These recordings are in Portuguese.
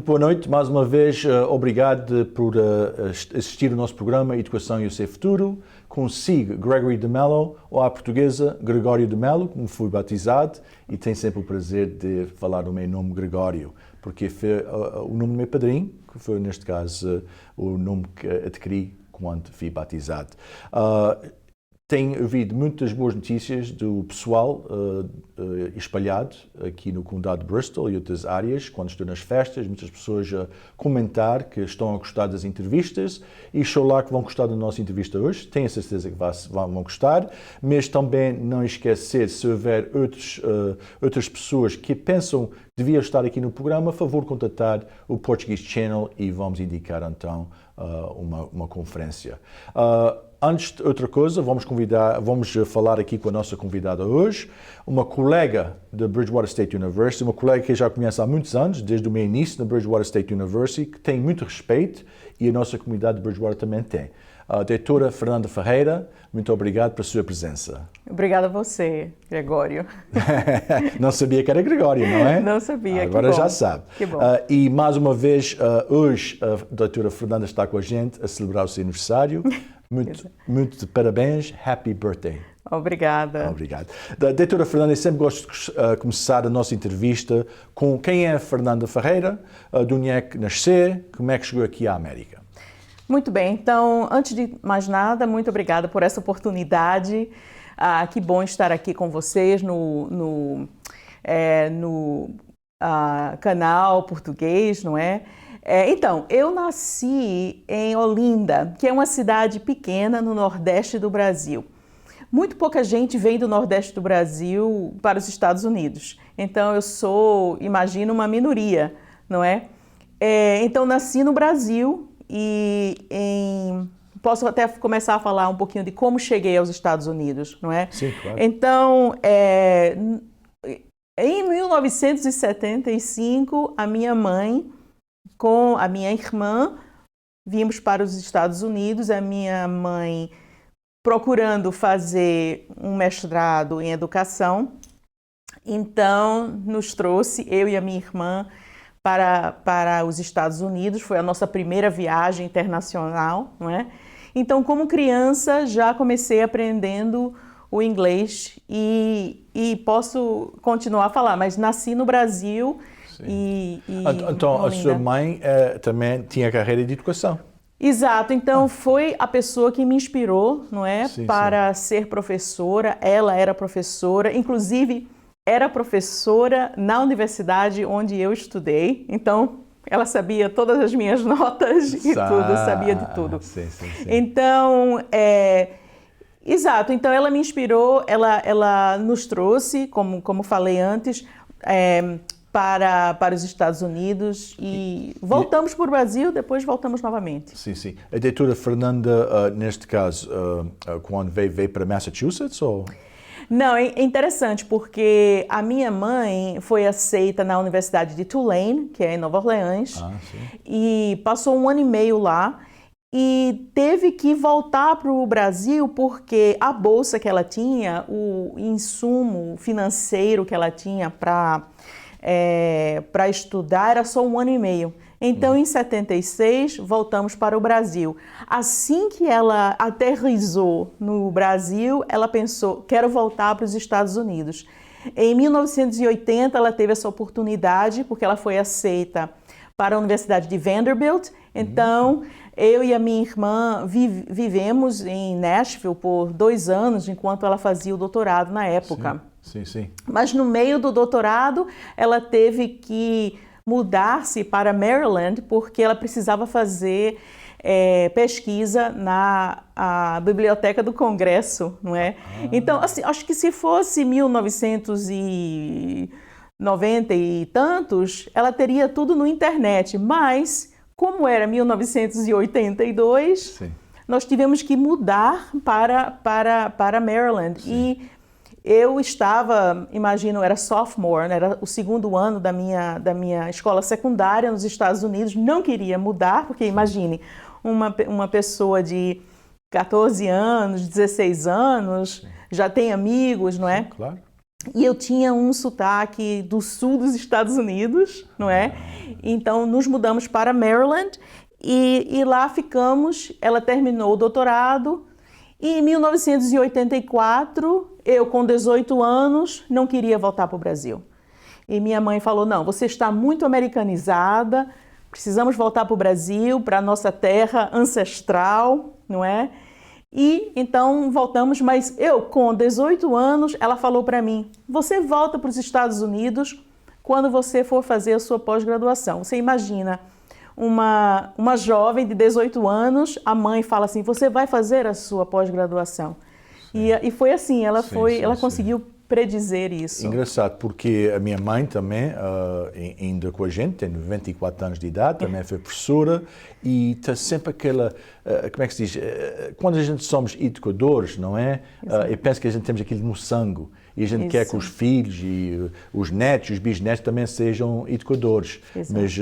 muito boa noite. Mais uma vez, obrigado por assistir ao nosso programa Educação e o Seu Futuro. Consigo Gregory de Mello, ou à portuguesa Gregório de Mello, como fui batizado, e tenho sempre o prazer de falar o meu nome Gregório, porque foi o nome do meu padrinho, que foi neste caso o nome que adquiri quando fui batizado. Tenho ouvido muitas boas notícias do pessoal espalhado aqui no condado de Bristol e outras áreas. Quando estou nas festas, muitas pessoas a comentar que estão a gostar das entrevistas e estou lá que vão gostar da nossa entrevista hoje. Tenho a certeza que vão gostar, mas também não esquecer, se houver outras pessoas que pensam que deviam estar aqui no programa, a favor de contatar o Portuguese Channel e vamos indicar então uma conferência. Antes de outra coisa, vamos falar aqui com a nossa convidada hoje, uma colega da Bridgewater State University, uma colega que eu já conheço há muitos anos, desde o meu início na Bridgewater State University, que tem muito respeito e a nossa comunidade de Bridgewater também tem. A doutora Fernanda Ferreira, muito obrigado pela sua presença. Obrigada a você, Gregório. Não sabia que era Gregório, não é? Não sabia, agora já sabe. Que bom. E mais uma vez, hoje a doutora Fernanda está com a gente a celebrar o seu aniversário. Muito de parabéns, happy birthday. Obrigada. Obrigado. Doutora Fernanda, eu sempre gosto de começar a nossa entrevista com quem é a Fernanda Ferreira, de onde é que nasceu, como é que chegou aqui à América. Muito bem, então, antes de mais nada, muito obrigada por essa oportunidade. Que bom estar aqui com vocês no canal português, não é? Então, eu nasci em Olinda, que é uma cidade pequena no nordeste do Brasil. Muito pouca gente vem do nordeste do Brasil para os Estados Unidos. Então, eu sou, imagino, uma minoria, não é? Então, nasci no Brasil e posso até começar a falar um pouquinho de como cheguei aos Estados Unidos, não é? Sim, claro. Então, em 1975, a minha mãe com a minha irmã, vimos para os Estados Unidos, a minha mãe procurando fazer um mestrado em educação, então nos trouxe, eu e a minha irmã, para os Estados Unidos, foi a nossa primeira viagem internacional, não é? Então, como criança, já comecei aprendendo o inglês e posso continuar a falar, mas nasci no Brasil. Então, a sua mãe também tinha carreira de educação. Exato, então foi a pessoa que me inspirou, não é, para ser professora. Ela era professora, inclusive era professora na universidade onde eu estudei, então ela sabia todas as minhas notas e tudo, sabia de tudo. Sim. Então, exato, então ela me inspirou, ela nos trouxe, como falei antes, para os Estados Unidos e voltamos para o Brasil, depois voltamos novamente. Sim. A doutora Fernanda, neste caso, quando veio para Massachusetts? Ou? Não, é interessante porque a minha mãe foi aceita na Universidade de Tulane, que é em Nova Orleans, e passou 1 ano e meio lá e teve que voltar para o Brasil porque a bolsa que ela tinha, o insumo financeiro que ela tinha para estudar era só 1 ano e meio. Então, em 76, voltamos para o Brasil. Assim que ela aterrissou no Brasil, ela pensou, quero voltar para os Estados Unidos. Em 1980, ela teve essa oportunidade, porque ela foi aceita para a Universidade de Vanderbilt. Então, eu e a minha irmã vivemos em Nashville por 2 anos, enquanto ela fazia o doutorado na época. Sim. Mas no meio do doutorado, ela teve que mudar-se para Maryland porque ela precisava fazer pesquisa na Biblioteca do Congresso, não é? Então, assim, acho que se fosse 1990 e tantos, ela teria tudo no internet, mas como era 1982, nós tivemos que mudar para Maryland. E eu estava, imagino, era sophomore, né? Era o 2º ano da minha escola secundária nos Estados Unidos, não queria mudar, porque imagine, uma pessoa de 14 anos, 16 anos, já tem amigos, não é? Claro. E eu tinha um sotaque do sul dos Estados Unidos, não é? Então, nos mudamos para Maryland e lá ficamos. Ela terminou o doutorado e em 1984, eu com 18 anos, não queria voltar para o Brasil. E minha mãe falou, não, você está muito americanizada, precisamos voltar para o Brasil, para a nossa terra ancestral, não é? E então voltamos, mas eu com 18 anos, ela falou para mim, você volta para os Estados Unidos quando você for fazer a sua pós-graduação. Você imagina uma jovem de 18 anos, a mãe fala assim, você vai fazer a sua pós-graduação. E foi assim, ela conseguiu predizer isso. Engraçado, porque a minha mãe também, ainda com a gente, tem 24 anos de idade, também foi professora e está sempre aquela, como é que se diz, quando a gente somos educadores, não é? Eu penso que a gente temos aquilo no sangue e a gente quer que os filhos e os netos, os bisnetos também sejam educadores. Exato. Mas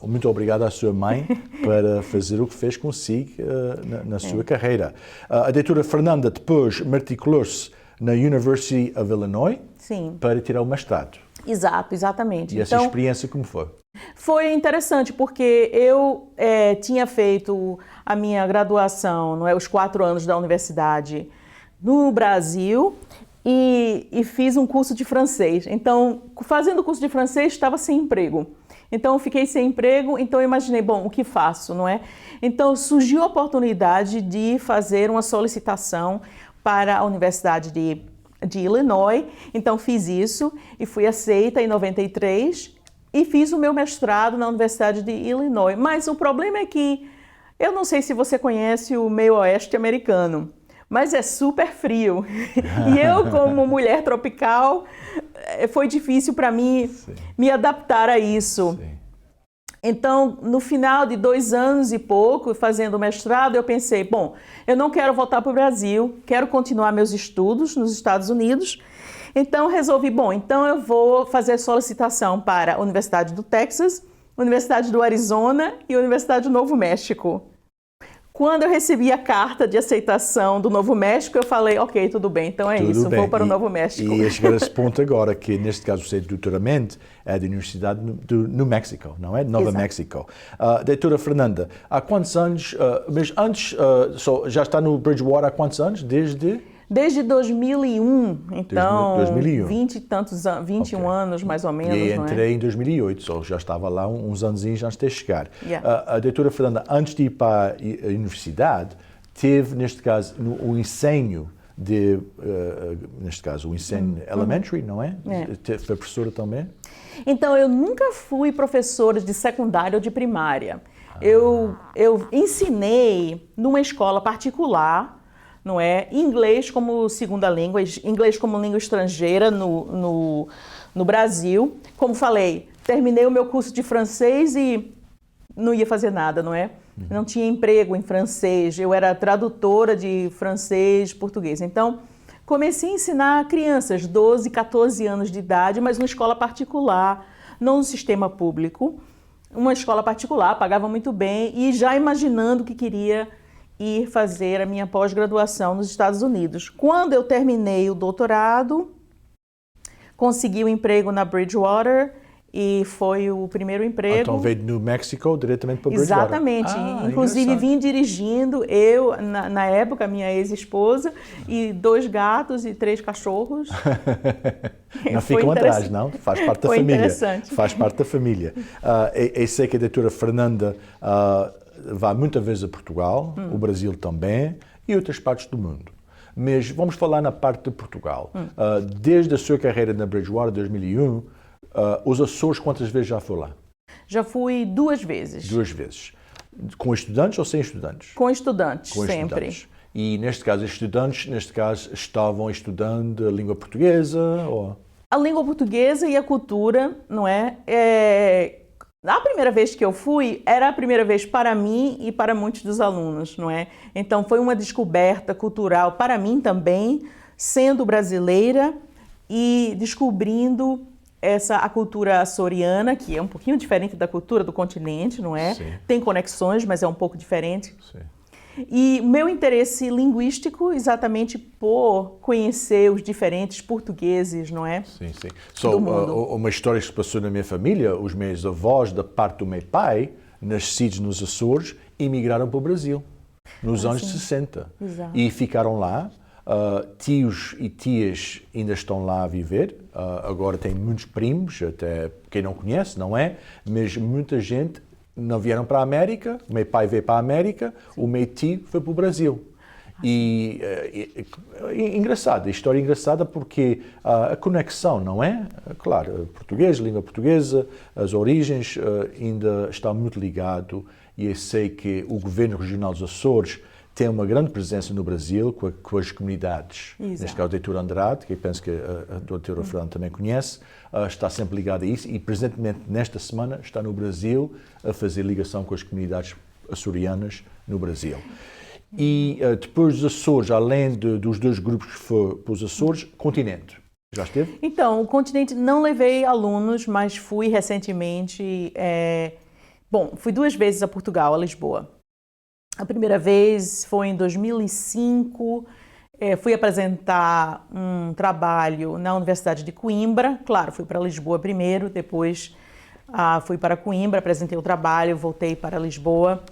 muito obrigado à sua mãe para fazer o que fez consigo na sua carreira. A doutora Fernanda depois matriculou-se na University of Illinois. Sim. Para tirar o mestrado. Exato, exatamente. E essa experiência como foi? Foi interessante porque eu tinha feito a minha graduação, não é, os 4 anos da universidade no Brasil e fiz um curso de francês. Então, fazendo o curso de francês, estava sem emprego. Então, eu fiquei sem emprego, então eu imaginei, bom, o que faço, não é? Então, surgiu a oportunidade de fazer uma solicitação para a Universidade de Illinois, então fiz isso e fui aceita em 93 e fiz o meu mestrado na Universidade de Illinois. Mas o problema é que, eu não sei se você conhece o meio oeste americano, mas é super frio. E eu, como mulher tropical, foi difícil para mim me adaptar a isso. Sim. Então, no final de 2 anos e pouco, fazendo o mestrado, eu pensei, bom, eu não quero voltar para o Brasil, quero continuar meus estudos nos Estados Unidos. Então, resolvi, bom, então eu vou fazer solicitação para a Universidade do Texas, Universidade do Arizona e a Universidade do Novo México. Quando eu recebi a carta de aceitação do Novo México, eu falei, ok, tudo bem, então é isso, vou para o Novo México. E chegar a esse ponto agora, que neste caso você é doutoramento, é da Universidade do New Mexico, não é? Nova México. Doutora Fernanda, há quantos anos, mas antes, já está no Bridgewater há quantos anos? Desde 2001, então 2001. 21 anos mais ou menos. E entrei em 2008, só já estava lá uns anos antes de chegar. Yeah. A doutora Fernanda, antes de ir para a universidade, teve, neste caso, o ensino neste caso, o ensino elementary, não é? Foi professora também? Então, eu nunca fui professora de secundária ou de primária. Eu ensinei numa escola particular, não é? Inglês como segunda língua, inglês como língua estrangeira no Brasil. Como falei, terminei o meu curso de francês e não ia fazer nada, não é? Não tinha emprego em francês, eu era tradutora de francês, português. Então, comecei a ensinar crianças, 12, 14 anos de idade, mas numa escola particular, não no sistema público. Uma escola particular, pagava muito bem e já imaginando que queria ir fazer a minha pós-graduação nos Estados Unidos. Quando eu terminei o doutorado, consegui um emprego na Bridgewater e foi o primeiro emprego. Então veio de New Mexico diretamente para Bridgewater. Exatamente. Inclusive vim dirigindo, eu, na época, minha ex-esposa, e 2 gatos e 3 cachorros. Não ficam atrás, não? Faz parte da foi família. Interessante. Faz parte da família. Eu sei que a doutora Fernanda vai muitas vezes a Portugal, o Brasil também, e outras partes do mundo. Mas vamos falar na parte de Portugal. Desde a sua carreira na Bridgewater, 2001, os Açores, quantas vezes já foi lá? Já fui 2 vezes. 2 vezes. Com estudantes ou sem estudantes? Com estudantes, Com sempre. Estudantes. E neste caso, os estudantes, estavam estudando a língua portuguesa? Ou... A língua portuguesa e a cultura, não é? A primeira vez que eu fui, era a primeira vez para mim e para muitos dos alunos, não é? Então, foi uma descoberta cultural para mim também, sendo brasileira e descobrindo a cultura açoriana, que é um pouquinho diferente da cultura do continente, não é? Sim. Tem conexões, mas é um pouco diferente. Sim. E meu interesse linguístico exatamente por conhecer os diferentes portugueses, não é? Sim, sim. Do mundo. Uma história que se passou na minha família, os meus avós, da parte do meu pai, nascidos nos Açores, emigraram para o Brasil nos anos 60. Exato. E ficaram lá. Tios e tias ainda estão lá a viver. Agora tem muitos primos, até quem não conhece, não é? Mas muita gente não vieram para a América. O meu pai veio para a América, o meu tio foi para o Brasil. E engraçado, a história é engraçada porque a conexão, não é? Claro, português, língua portuguesa, as origens ainda está muito ligado, e eu sei que o governo regional dos Açores tem uma grande presença no Brasil com as comunidades. Exato. Neste caso, a doutora Andrade, que eu penso que a doutora Fernanda também conhece, está sempre ligada a isso, e presentemente nesta semana está no Brasil a fazer ligação com as comunidades açorianas no Brasil. E depois dos Açores, além dos dois grupos que foram para os Açores, continente. Já esteve? Então, o continente não levei alunos, mas fui recentemente. Fui 2 vezes a Portugal, a Lisboa. A primeira vez foi em 2005. Fui apresentar um trabalho na Universidade de Coimbra. Claro, fui para Lisboa primeiro, depois fui para Coimbra, apresentei o trabalho, voltei para Lisboa.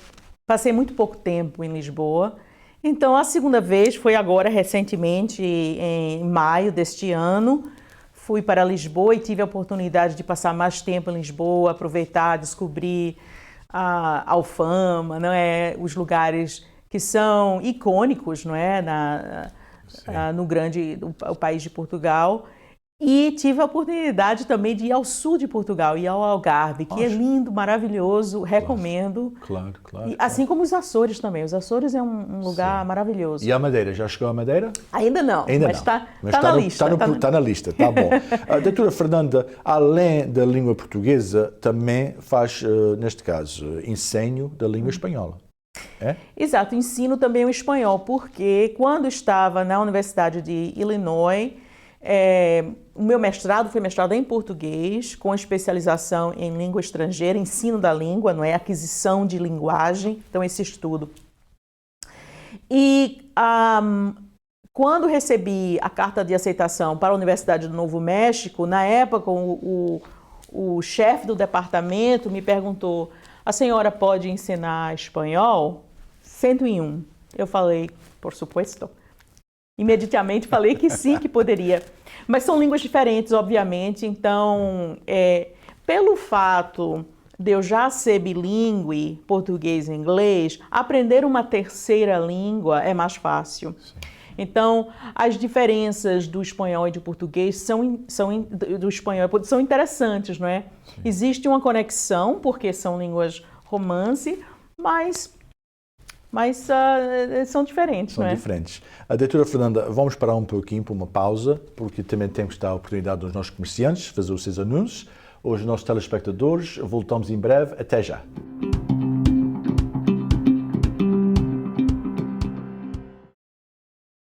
Passei muito pouco tempo em Lisboa. Então, a segunda vez foi agora, recentemente, em maio deste ano. Fui para Lisboa e tive a oportunidade de passar mais tempo em Lisboa, aproveitar, descobrir a Alfama, não é? Os lugares que são icônicos, não é? No o país de Portugal. E tive a oportunidade também de ir ao sul de Portugal, ir ao Algarve, que é lindo, maravilhoso, recomendo. Claro. E, assim como os Açores também. Os Açores é um lugar maravilhoso. E a Madeira? Já chegou à Madeira? Ainda não, mas está na lista. Está na lista, está bom. A doutora Fernanda, além da língua portuguesa, também faz, neste caso, ensino da língua espanhola. É? Exato, ensino também o espanhol, porque quando estava na Universidade de Illinois, o meu mestrado foi mestrado em português, com especialização em língua estrangeira, ensino da língua, não é? Aquisição de linguagem, então esse estudo. E quando recebi a carta de aceitação para a Universidade do Novo México, na época o chefe do departamento me perguntou: a senhora pode ensinar espanhol? 101. Eu falei, por supuesto. Imediatamente falei que sim, que poderia. Mas são línguas diferentes, obviamente, então, pelo fato de eu já ser bilíngue, português e inglês, aprender uma terceira língua é mais fácil. Sim. Então, as diferenças do espanhol e do português são interessantes, não é? Sim. Existe uma conexão, porque são línguas romance, mas são diferentes, não é? São diferentes. A doutora Fernanda, vamos parar um pouquinho para uma pausa, porque também temos que dar a oportunidade aos nossos comerciantes fazer os seus anúncios. Aos nossos telespectadores, voltamos em breve. Até já!